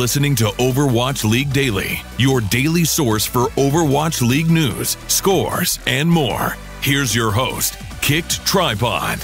listening to Overwatch League Daily, your daily source for Overwatch League news, scores, and more. Here's your host, KickedTripod.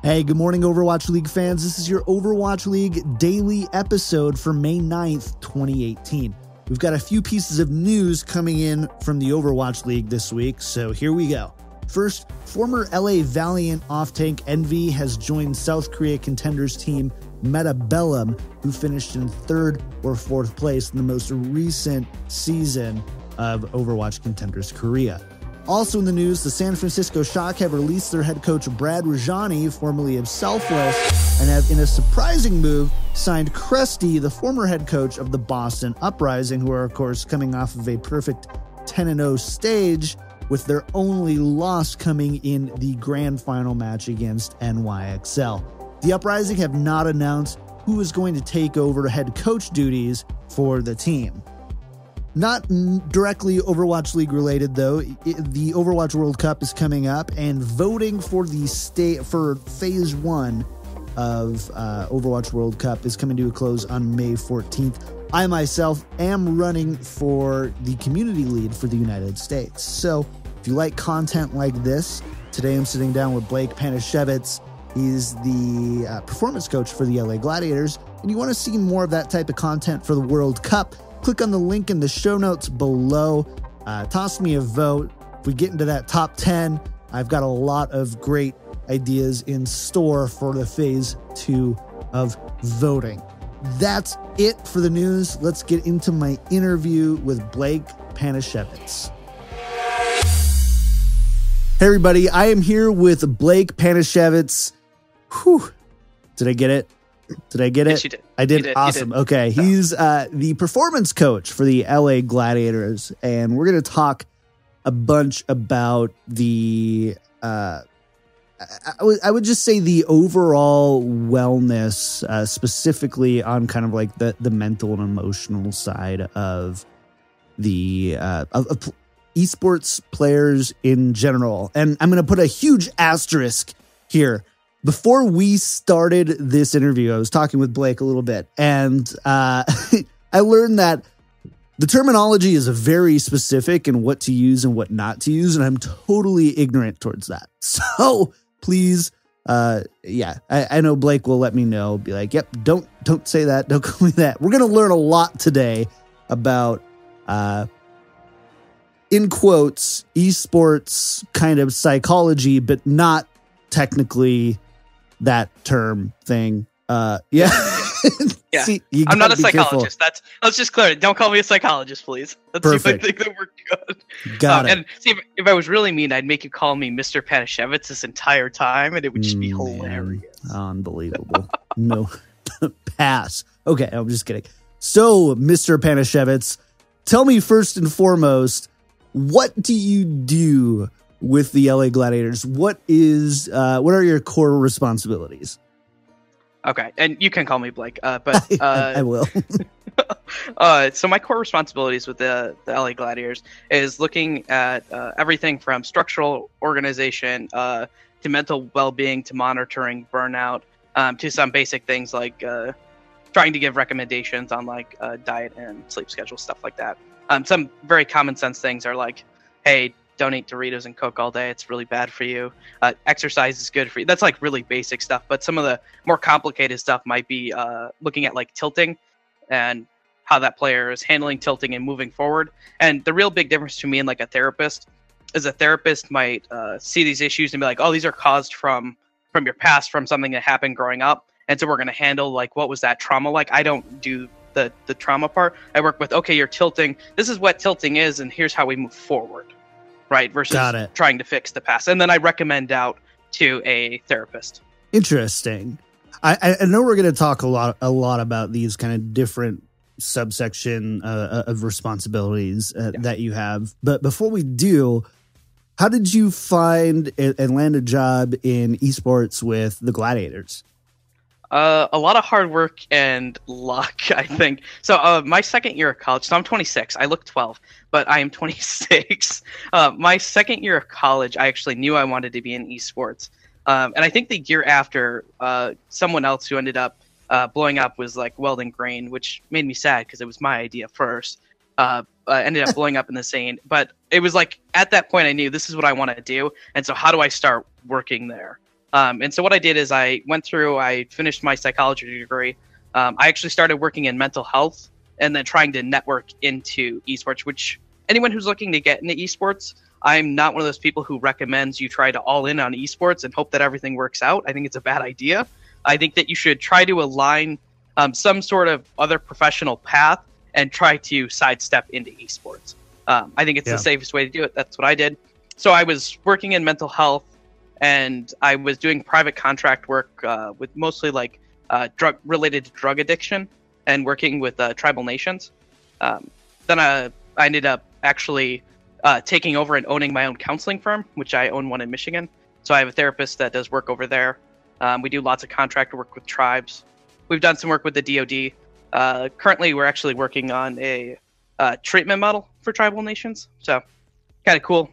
Hey, good morning, Overwatch League fans. This is your Overwatch League Daily episode for May 9th, 2018. We've got a few pieces of news coming in from the Overwatch League this week, so here we go. First, former LA Valiant off-tank Envy has joined South Korea contenders team Metabellum, who finished in third or fourth place in the most recent season of Overwatch Contenders Korea. Also in the news, the San Francisco Shock have released their head coach Brad Rajani, formerly of Selfless, and have, in a surprising move, signed Krusty, the former head coach of the Boston Uprising, who are, of course, coming off of a perfect 10-0 stage, with their only loss coming in the grand final match against NYXL. The Uprising have not announced who is going to take over head coach duties for the team. Not directly Overwatch League related, though. The Overwatch World Cup is coming up, and voting for for Phase 1 of Overwatch World Cup is coming to a close on May 14th. I myself am running for the community lead for the United States. So if you like content like this, today I'm sitting down with Blake Panasiewicz. He's the performance coach for the LA Gladiators, and you want to see more of that type of content for the World Cup, click on the link in the show notes below. Toss me a vote. If we get into that top 10, I've got a lot of great ideas in store for the phase 2 of voting. That's it for the news. Let's get into my interview with Blake Panasiewicz. Hey everybody, I am here with Blake Panasiewicz. Whew. Did I get it? Yes, you did. I did. Awesome. Okay. He's the performance coach for the LA Gladiators, and we're going to talk a bunch about the I would just say the overall wellness, specifically on kind of like the mental and emotional side of the of esports players in general. And I'm going to put a huge asterisk here. Before we started this interview, I was talking with Blake a little bit, and I learned that the terminology is very specific in what to use and what not to use, and I'm totally ignorant towards that. So please, I know Blake will let me know, be like, yep, don't say that, don't call me that. We're going to learn a lot today about, in quotes, esports kind of psychology, but not technically that term thing. Yeah. Yeah. See, I'm not a psychologist. Let's just clear it. Don't call me a psychologist, please. Let's Perfect. See if I think that we're good. Got it. And see, if I was really mean, I'd make you call me Mr. Panasiewicz this entire time, and it would just be hilarious. Unbelievable. No. Pass. Okay, I'm just kidding. So, Mr. Panasiewicz, tell me first and foremost, what do you do with the LA Gladiators? What are your core responsibilities? Okay, and you can call me Blake, but I will. So my core responsibilities with the LA Gladiators is looking at everything from structural organization to mental well-being to monitoring burnout to some basic things like trying to give recommendations on like diet and sleep schedule, stuff like that. Some very common sense things are like, hey, don't eat Doritos and Coke all day. It's really bad for you. Exercise is good for you. That's like really basic stuff. But some of the more complicated stuff might be looking at like tilting and how that player is handling tilting and moving forward. And the real big difference to me and like a therapist is a therapist might see these issues and be like, oh, these are caused from your past, from something that happened growing up. And so we're going to handle like, what was that trauma like? I don't do the trauma part. I work with, okay, you're tilting. This is what tilting is. And here's how we move forward. Right, versus trying to fix the past. And then I recommend out to a therapist. Interesting. I know we're going to talk a lot about these kind of different subsection of responsibilities that you have. But before we do, how did you find and land a job in esports with the Gladiators? A lot of hard work and luck, I think. So my second year of college, so I'm 26. I look 12, but I am 26. My second year of college, I actually knew I wanted to be in esports. And I think the year after, someone else who ended up blowing up was like Weldon Grain, which made me sad because it was my idea first. Ended up blowing up in the scene. But it was like at that point I knew this is what I want to do. And so how do I start working there? And so what I did is I finished my psychology degree. I actually started working in mental health and then trying to network into esports, which anyone who's looking to get into esports, I'm not one of those people who recommends you try to all in on esports and hope that everything works out. I think it's a bad idea. I think that you should try to align some sort of other professional path and try to sidestep into esports. I think it's the safest way to do it. That's what I did. So I was working in mental health, and I was doing private contract work with mostly like drug related to drug addiction and working with tribal nations. Then I ended up actually taking over and owning my own counseling firm, which I own one in Michigan. So I have a therapist that does work over there. We do lots of contract work with tribes. We've done some work with the DoD. Currently, we're actually working on a treatment model for tribal nations. So kind of cool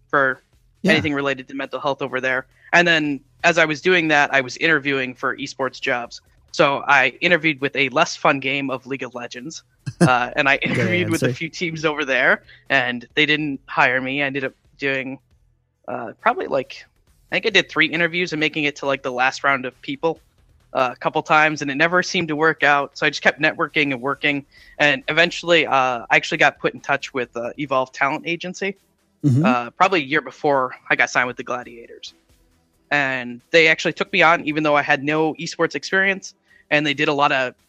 for anything related to mental health over there. And then as I was doing that, I was interviewing for esports jobs. So I interviewed with a less fun game of League of Legends, and I interviewed with a few teams over there, and they didn't hire me. I ended up doing probably like, I think I did 3 interviews and making it to like the last round of people a couple times, and it never seemed to work out. So I just kept networking and working, and eventually I actually got put in touch with Evolve Talent Agency, probably a year before I got signed with the Gladiators. And they actually took me on, even though I had no esports experience. And they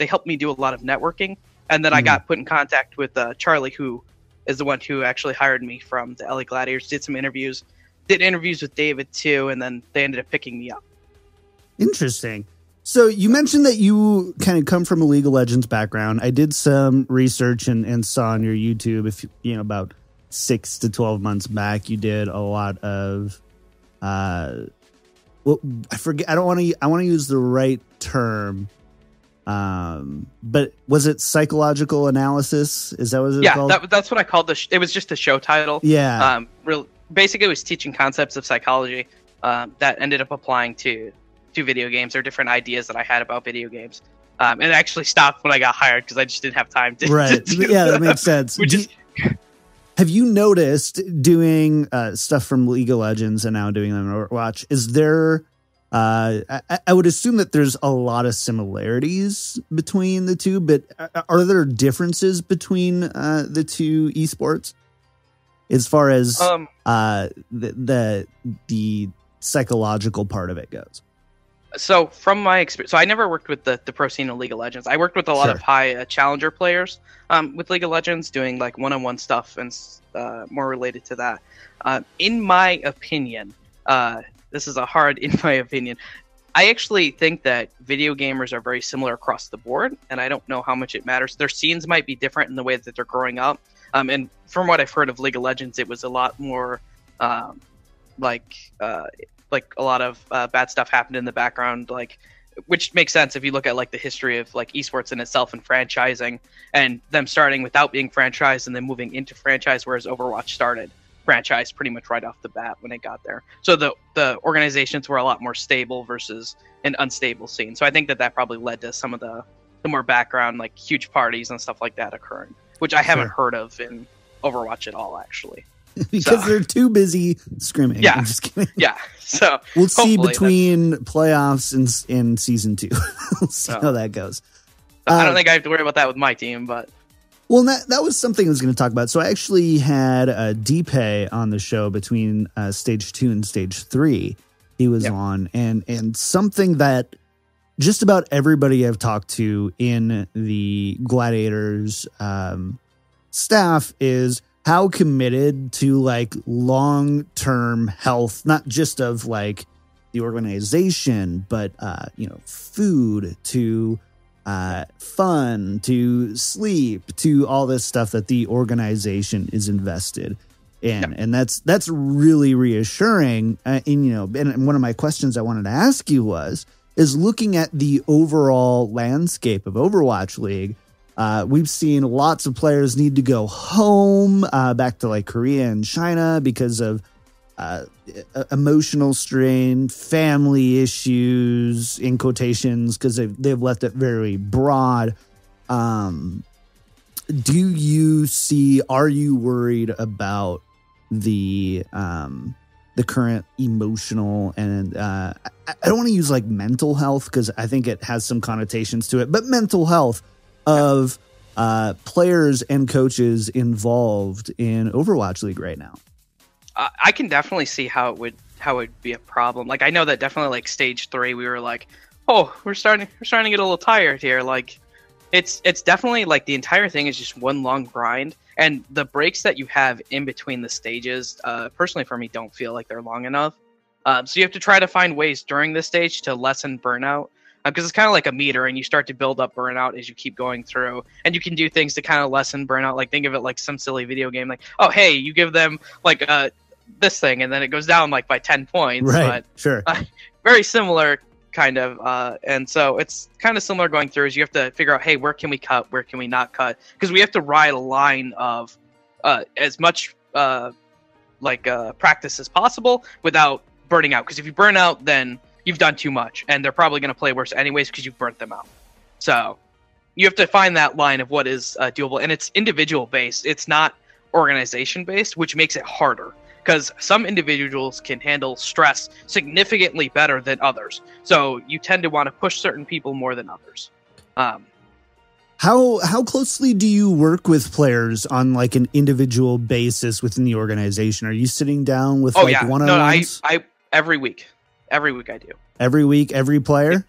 helped me do a lot of networking. And then I got put in contact with Charlie, who is the one who actually hired me from the LA Gladiators, did some interviews, did interviews with David too. And then they ended up picking me up. Interesting. So you mentioned that you kind of come from a League of Legends background. I did some research and saw on your YouTube, if you know, about 6 to 12 months back, you did a lot of, well, I forget. I want to use the right term. But was it psychological analysis? Is that what it's called? Yeah, that's what I called it was just a show title. Yeah. Basically, it was teaching concepts of psychology that ended up applying to video games or different ideas that I had about video games. And it actually stopped when I got hired because I just didn't have time to. Right. That makes sense. Have you noticed doing stuff from League of Legends and now doing them in Overwatch? Is there, I would assume that there's a lot of similarities between the two, but are there differences between the two esports as far as the psychological part of it goes? So from my experience, so I never worked with the pro scene in League of Legends. I worked with a lot of high challenger players with League of Legends, doing like one-on-one stuff and more related to that. In my opinion, this is a hard in my opinion. I actually think that video gamers are very similar across the board, and I don't know how much it matters. Their scenes might be different in the way that they're growing up. And from what I've heard of League of Legends, it was a lot more like a lot of bad stuff happened in the background, which makes sense if you look at like the history of like esports in itself and franchising, and them starting without being franchised and then moving into franchise, whereas Overwatch started franchise pretty much right off the bat when it got there. So the organizations were a lot more stable versus an unstable scene. So I think that probably led to some of the more background, like huge parties and stuff like that occurring, which I haven't heard of in Overwatch at all, actually. Because they're too busy scrimming. Yeah. I'm just kidding. Yeah. So we'll see between playoffs and season 2. We'll see how that goes. I don't think I have to worry about that with my team, but. Well, that was something I was going to talk about. So I actually had Deepay on the show between stage 2 and stage 3. He was on, and something that just about everybody I've talked to in the Gladiators staff is how committed to like long-term health, not just of like the organization, but food, to fun, to sleep, to all this stuff that the organization is invested in. And that's really reassuring. And one of my questions I wanted to ask you is looking at the overall landscape of Overwatch League. We've seen lots of players need to go home, back to like Korea and China because of emotional strain, family issues in quotations, because they've left it very broad. Are you worried about the current emotional and I don't want to use like mental health because I think it has some connotations to it, but mental health of players and coaches involved in Overwatch League right now? I can definitely see how it would be a problem. Like, I know that definitely like stage 3, we were like, oh, we're starting to get a little tired here. Like, it's definitely like the entire thing is just one long grind, and the breaks that you have in between the stages, personally for me, don't feel like they're long enough. So you have to try to find ways during this stage to lessen burnout, because it's kind of like a meter, and you start to build up burnout as you keep going through, and you can do things to kind of lessen burnout. Like, think of it like some silly video game, like, oh, hey, you give them like this thing, and then it goes down like by 10 points. Right. But, sure. Very similar kind of, and so it's kind of similar going through. Is you have to figure out, hey, where can we cut, where can we not cut, because we have to ride a line of as much practice as possible without burning out. Because if you burn out, then you've done too much, and they're probably going to play worse anyways because you've burnt them out. So you have to find that line of what is doable, and it's individual based. It's not organization based, which makes it harder, because some individuals can handle stress significantly better than others. So you tend to want to push certain people more than others. How closely do you work with players on like an individual basis within the organization? Are you sitting down with one-on-ones? No, I every week. Every week I do. Every week, every player?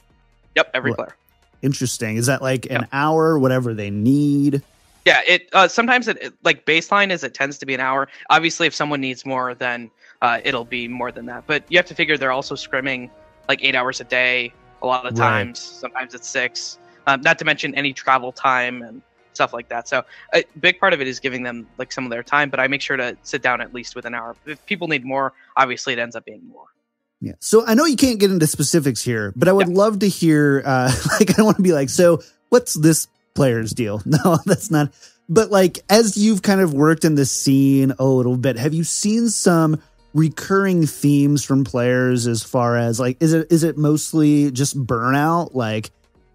Yep, every player. Interesting. Is that like an hour, whatever they need? Yeah, it sometimes it like baseline is it tends to be an hour. Obviously, if someone needs more, then it'll be more than that. But you have to figure they're also scrimming like 8 hours a day. A lot of times, sometimes it's 6. Not to mention any travel time and stuff like that. So a big part of it is giving them like some of their time. But I make sure to sit down at least with an hour. If people need more, obviously it ends up being more. Yeah. So I know you can't get into specifics here, but I would love to hear, I want to be like, so what's this player's deal? No, that's not. But like, as you've kind of worked in the scene a little bit, have you seen some recurring themes from players as far as like, is it mostly just burnout? Like,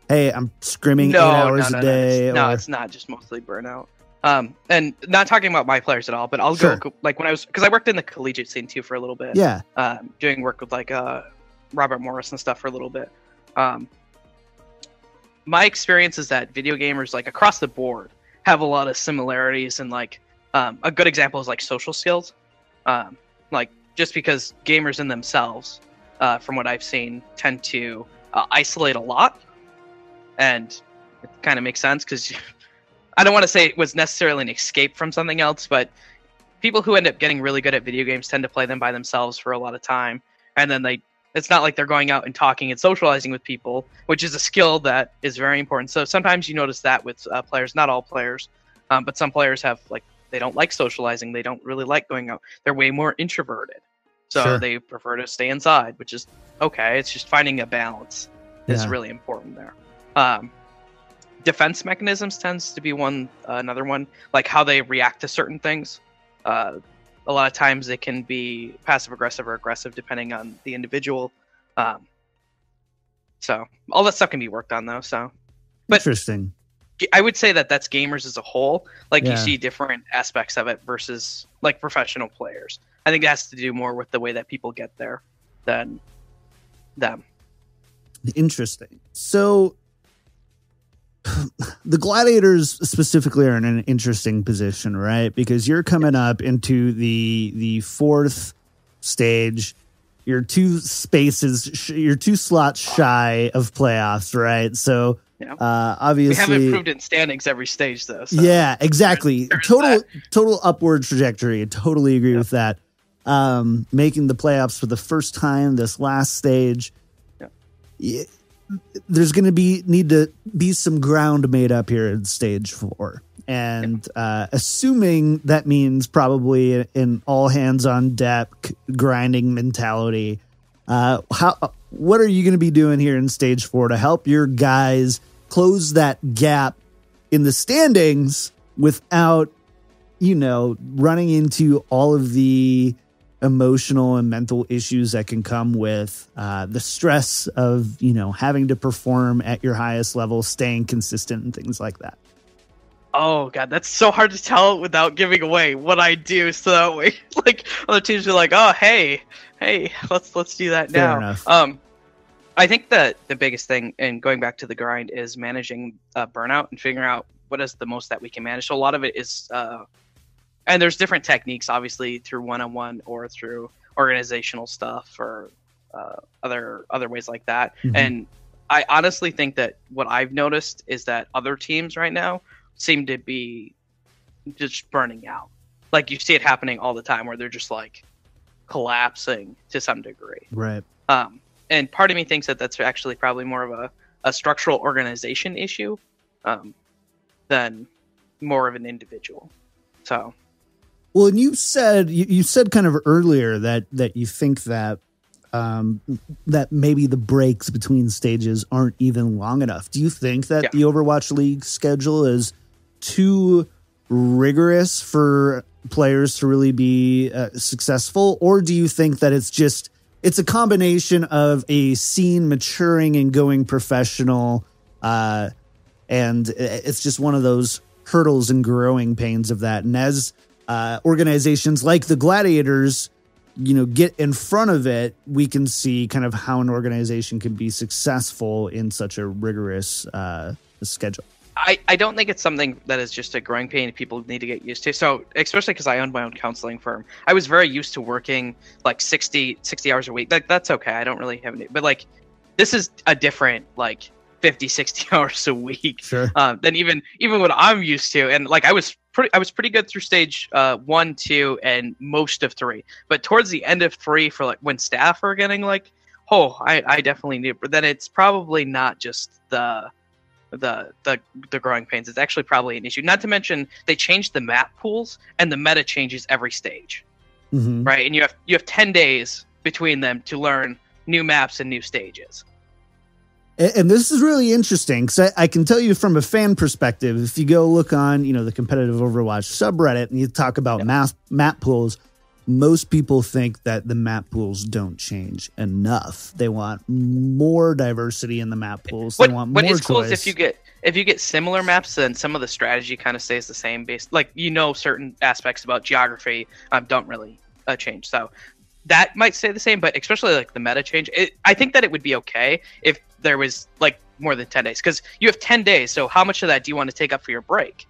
hey, I'm scrimming 8 hours a day. No, it's not just mostly burnout. And not talking about my players at all, but I'll go like when because I worked in the collegiate scene too for a little bit. Yeah. Doing work with like Robert Morris and stuff for a little bit. My experience is that video gamers like across the board have a lot of similarities, and like a good example is like social skills. Like just because gamers in themselves, from what I've seen, tend to isolate a lot, and it kind of makes sense because. I don't want to say it was necessarily an escape from something else, but people who end up getting really good at video games tend to play them by themselves for a lot of time. And then it's not like they're going out and talking and socializing with people, which is a skill that is very important. So sometimes you notice that with players, not all players, but some players have like, they don't like socializing. They don't really like going out. They're way more introverted. So they prefer to stay inside, which is okay. It's just finding a balance is really important there. Defense mechanisms tends to be another one, like how they react to certain things. A lot of times it can be passive aggressive or aggressive depending on the individual. So all that stuff can be worked on though. So, but interesting. I would say that's gamers as a whole. Like you see different aspects of it versus like professional players. I think it has to do more with the way that people get there than them. Interesting. So the Gladiators specifically are in an interesting position, right? Because you're coming up into the 4th stage. You're 2 slots shy of playoffs, right? So obviously we haven't improved in standings every stage though. So. Yeah, exactly. Total upward trajectory. I totally agree with that. Making the playoffs for the first time this last stage. Yeah. There's going to need to be some ground made up here in stage 4. And assuming that means probably an all hands on deck grinding mentality, what are you going to be doing here in stage 4 to help your guys close that gap in the standings without, running into all of the emotional and mental issues that can come with the stress of, having to perform at your highest level, staying consistent and things like that? Oh God, that's so hard to tell without giving away what I do. So that way, like other teams are like, oh, hey, let's do that Fair now. enough. I think that the biggest thing, and going back to the grind, is managing burnout and figuring out what is the most that we can manage. So a lot of it is, and there's different techniques, obviously, through one-on-one or through organizational stuff or other ways like that. Mm-hmm. And I honestly think that what I've noticed is that other teams right now seem to be just burning out. Like you see it happening all the time where they're just like collapsing to some degree. Right. And part of me thinks that that's actually probably more of a structural organization issue than more of an individual. So. Well, and you said kind of earlier that you think that that maybe the breaks between stages aren't even long enough. Do you think that the Overwatch League schedule is too rigorous for players to really be successful, or do you think that it's a combination of a scene maturing and going professional, and it's just one of those hurdles and growing pains of that? And as organizations like the Gladiators, get in front of it, we can see kind of how an organization can be successful in such a rigorous schedule. I don't think it's something that is just a growing pain people need to get used to. So especially because I own my own counseling firm, I was very used to working like 60 hours a week. That's okay. I don't really have any, but like this is a different like 50, 60 hours a week than even what I'm used to. And like I was pretty good through stage 1, 2, and most of 3. But towards the end of 3, for like when staff are getting like, I definitely need it. But then it's probably not just the growing pains. It's actually probably an issue. Not to mention they changed the map pools and the meta changes every stage, right? And you have 10 days between them to learn new maps and new stages. And this is really interesting because I can tell you from a fan perspective, if you go look on, the competitive Overwatch subreddit and you talk about map pools, most people think that the map pools don't change enough. They want more diversity in the map pools. They want more choice. What is cool is if you get similar maps, then some of the strategy kind of stays the same. Based like certain aspects about geography don't really change. So that might stay the same, but especially like the meta change, I think that it would be okay if there was like more than 10 days, because you have 10 days. So how much of that do you want to take up for your break?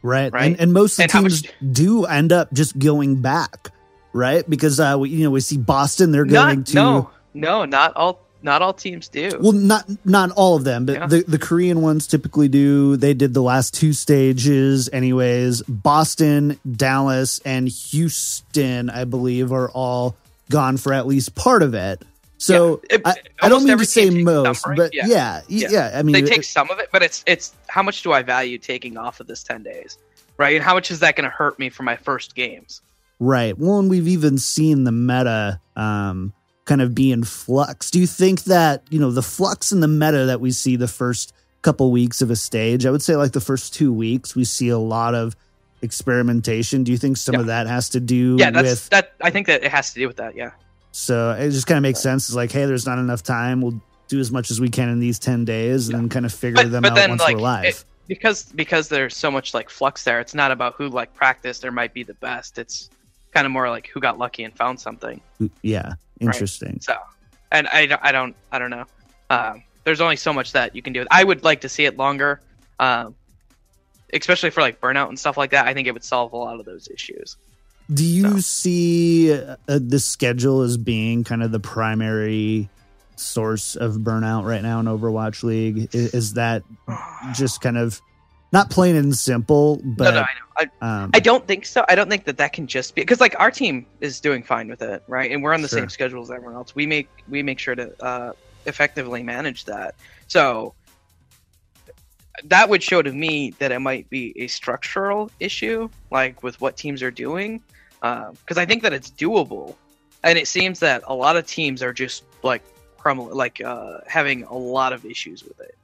Right. And most of the teams do end up just going back, right? Because we see Boston, they're going to not all teams do. Well, not all of them, but the Korean ones typically do. They did the last 2 stages anyways. Boston, Dallas, and Houston, I believe, are all gone for at least part of it. So I don't mean to say most, but yeah. I mean, they take some of it, but it's how much do I value taking off of this 10 days, right? And how much is that going to hurt me for my first games? Right. Well, and we've even seen the meta kind of be in flux. Do you think that, the flux in the meta that we see the first couple weeks of a stage, I would say like the first 2 weeks, we see a lot of experimentation. Do you think some of that has to do with that? I think that it has to do with that. Yeah. So it just kind of makes sense. It's like, hey, there's not enough time. We'll do as much as we can in these 10 days and then kind of figure them out once we're live. Because there's so much like flux there, it's not about who like practiced or might be the best. It's kind of more like who got lucky and found something. Yeah. Interesting. Right? So, and I don't know. There's only so much that you can do. I would like to see it longer, especially for like burnout and stuff like that. I think it would solve a lot of those issues. Do you see the schedule as being kind of the primary source of burnout right now in Overwatch League? Is that just kind of not plain and simple? But no, I know. I don't think so. I don't think that can just be because like our team is doing fine with it, right? And we're on the same schedule as everyone else. We make sure to effectively manage that. So that would show to me that it might be a structural issue, like with what teams are doing. Because I think that it's doable, and it seems that a lot of teams are just like having a lot of issues with it.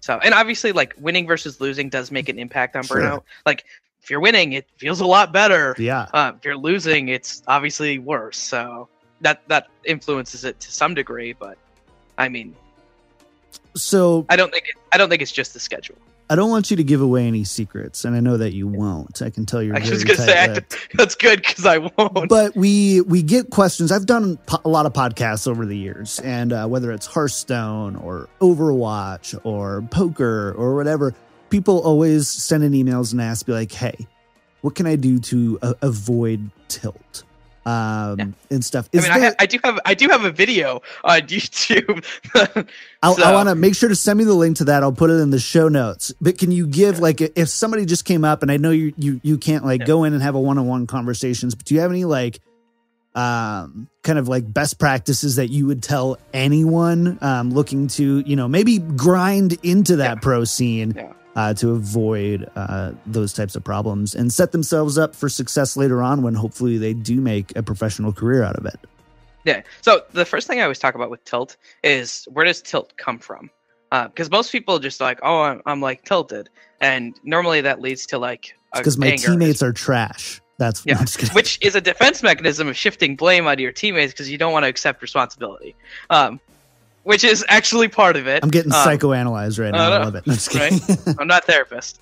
So, and obviously, like winning versus losing does make an impact on burnout. Like if you're winning, it feels a lot better. Yeah. If you're losing, it's obviously worse. So that influences it to some degree, but I mean, so I don't think it's just the schedule. I don't want you to give away any secrets, and I know that you won't. I can tell you're. I was going to say that's good because I won't. But we get questions. I've done a lot of podcasts over the years, and whether it's Hearthstone or Overwatch or poker or whatever, people always send in emails and ask me like, "Hey, what can I do to avoid tilt?" And stuff. I do have a video on YouTube. I want to make sure to send me the link to that. I'll put it in the show notes. But can you give like if somebody just came up, and I know you can't like go in and have a one-on-one conversations, but do you have any like kind of like best practices that you would tell anyone looking to maybe grind into that pro scene? To avoid those types of problems and set themselves up for success later on when hopefully they do make a professional career out of it. Yeah. So the first thing I always talk about with tilt is where does tilt come from? Because most people just like, oh, I'm like tilted. And normally that leads to like because my teammates are trash. That's which is a defense mechanism of shifting blame onto your teammates because you don't want to accept responsibility. Which is actually part of it. I'm getting psychoanalyzed right now. I love it. I'm just kidding. Right? I'm not a therapist.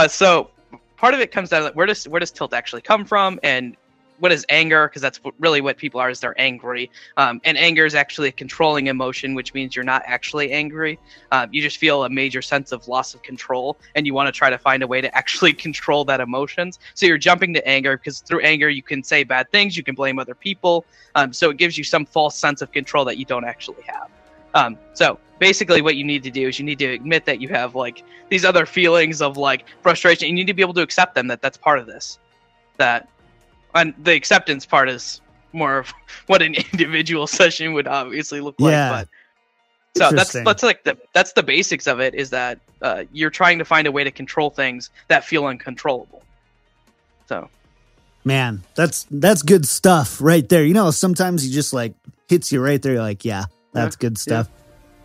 So part of it comes down to where does tilt actually come from, and what is anger? Because that's really what people are, is they're angry. And anger is actually a controlling emotion, which means you're not actually angry. You just feel a major sense of loss of control, and you want to try to find a way to actually control that emotions. So you're jumping to anger because through anger, you can say bad things. You can blame other people. So it gives you some false sense of control that you don't actually have. So basically what you need to do is you need to admit that you have like these other feelings of like frustration. You need to be able to accept them, that's part of this. And the acceptance part is more of what an individual session would obviously look like. But so that's the basics of it, is that you're trying to find a way to control things that feel uncontrollable. So, man, that's good stuff right there. Sometimes he just like hits you right there. You're like, yeah, that's good stuff. Yeah.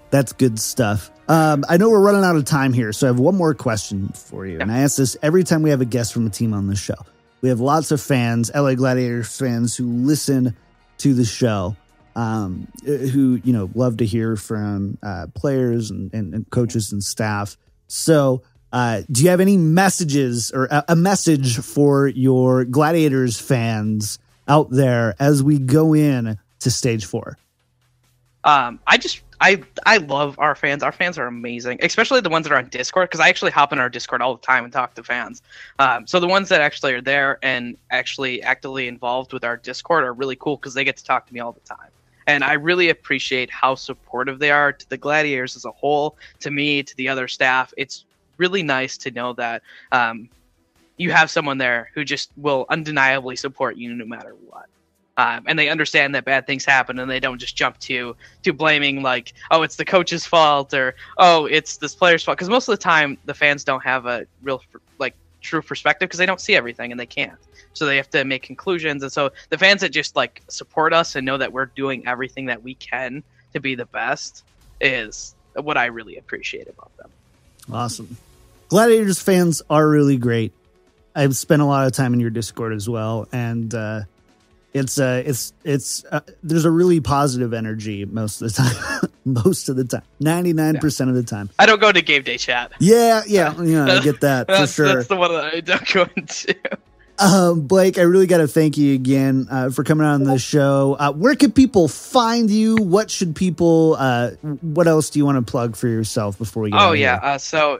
That's good stuff. I know we're running out of time here, so I have one more question for you. And I ask this every time we have a guest from a team on the show. We have lots of fans, LA Gladiators fans, who listen to the show, who love to hear from players and coaches and staff. So, do you have any messages or a message for your Gladiators fans out there as we go in to stage 4? I love our fans. Our fans are amazing, especially the ones that are on Discord, because I actually hop in our Discord all the time and talk to fans. So the ones that actually are there and actually actively involved with our Discord are really cool because they get to talk to me all the time. And I really appreciate how supportive they are to the Gladiators as a whole, to me, to the other staff. It's really nice to know that you have someone there who just will undeniably support you no matter what. And they understand that bad things happen, and they don't just jump to blaming like, oh, it's the coach's fault, or oh, it's this player's fault. Because most of the time, the fans don't have a real true perspective because they don't see everything and they can't. So they have to make conclusions. And so the fans that just like support us and know that we're doing everything that we can to be the best is what I really appreciate about them. Awesome. Gladiators fans are really great. I've spent a lot of time in your Discord as well, and it's there's a really positive energy most of the time. 99% of the time. I don't go to game day chat. Yeah, I get that for sure. That's the one that I don't go into. Blake, I really got to thank you again for coming on the show. Where can people find you? What should people? What else do you want to plug for yourself before we get? Oh yeah, so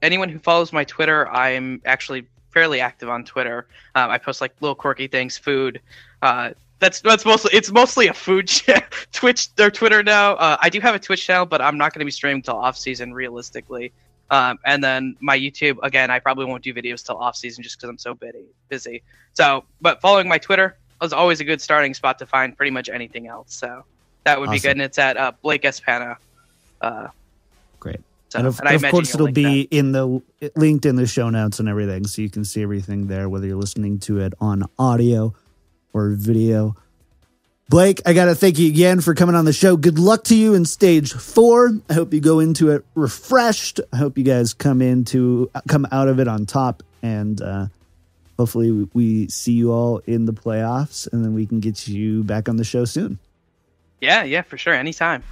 anyone who follows my Twitter, I'm actually fairly active on Twitter. I post like little quirky things, food. That's mostly a food Twitch or Twitter now. I do have a Twitch channel, but I'm not going to be streaming until off season realistically. And then my YouTube, again, I probably won't do videos till off season just because I'm so busy. So, but following my Twitter is always a good starting spot to find pretty much anything else. So that would be good. And it's at Blake S. Pana. Great. So, and of course, it'll be linked in the show notes and everything, so you can see everything there, whether you're listening to it on audio or video. Blake, I got to thank you again for coming on the show. Good luck to you in stage 4. I hope you go into it refreshed. I hope you guys come out of it on top, and hopefully we see you all in the playoffs, and then we can get you back on the show soon. Yeah, for sure. Anytime.